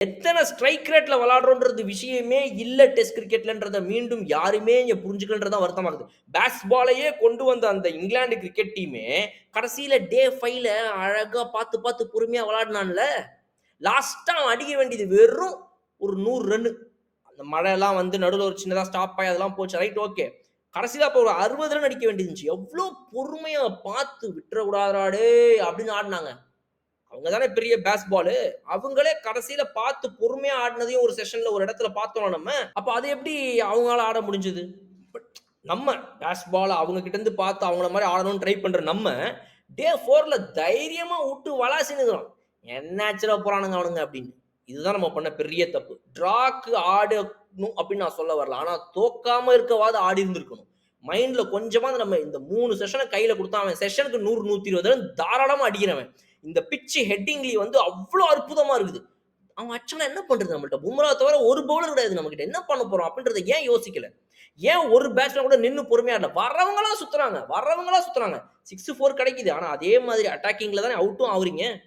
எத்தனை ஸ்ட்ரைக் ரேட்ல விளையாடுறோன்றது விஷயமே இல்ல டெஸ்ட் கிரிக்கெட்லன்றத மீண்டும் யாருமே இங்க புரிஞ்சுக்கலன்றத வருத்தமாகுது. பேட்ஸ்பாலையே கொண்டு வந்த அந்த இங்கிலாந்து கிரிக்கெட் டீமே கடைசியில டே 5ல அழகா பார்த்து பார்த்து பொறுமையா விளையாடுனான்ல. லாஸ்ட்டா அவன் அடிக்க வேண்டியது வெறும் ஒரு 100 ரன்னு. அந்த மழைலாம் வந்து நடுவுல ஒரு சின்னதா ஸ்டாப் ஆயி அதெல்லாம் போச்சு. Right okay. கடைசியில அப்ப ஒரு 60 ரன் அடிக்க வேண்டியது இருந்துச்சு. எவ்ளோ பொறுமையா பார்த்து விட்டுறக்கூடாதுடா டேய்! அப்படின்னு ஆடுனாங்க. அவங்க தானே பெரிய பேஸ்பாலு. அவங்களே கடைசியில பார்த்து பொறுமையா ஆடுனதையும் ஒரு செஷன்ல ஒரு இடத்துல பார்த்தோம்ல நம்ம. அப்ப அது எப்படி அவங்களால ஆட முடிஞ்சது? பட் நம்ம பேஸ்பால அவங்க கிட்ட இருந்து பார்த்து அவங்கள மாரி ஆடணும்னு ட்ரை பண்ற நம்ம, டே 4ல தைரியமா வுட்டு விளாசினுக்கிறோம். என்னாச்சுட போறானுங்க அவனுங்க அப்படின்னு. இதுதான் நம்ம பண்ண பெரிய தப்பு. டிராக்கு ஆடணும் அப்படின்னு நான் சொல்ல வரல. ஆனா தோக்காம இருக்கவாது ஆடி இருந்திருக்கணும். மைண்ட்ல கொஞ்சமாவது நம்ம இந்த 3 செஷன கையில குடுத்தா அவன் செஷனுக்கு 100, 120 ரன் தாராளமா அடிக்கிறவன். இந்த பிட்ச் ஹெட்டிங்லி வந்து அவ்ளோ அற்புதமா இருக்குது. அவன் அடிச்சானா என்ன பண்றது நம்மள்ட்ட? பும்ரா தவிர ஒரு பவுலர் கிடையாது நம்மகிட்ட. என்ன பண்ண போறோம்? அப்படின்றத ஏன் யோசிக்கல? ஏன் ஒரு பேட்ஸ்மேன் கூட நின்னு பொறுமையா ஆடல? வர்றவங்கலாம் சுத்துறாங்க. 6, 4 கிடைக்குது. ஆனா அதே மாதிரி அட்டாக்கிங்ல தானே அவுட்டும் ஆவுறீங்க.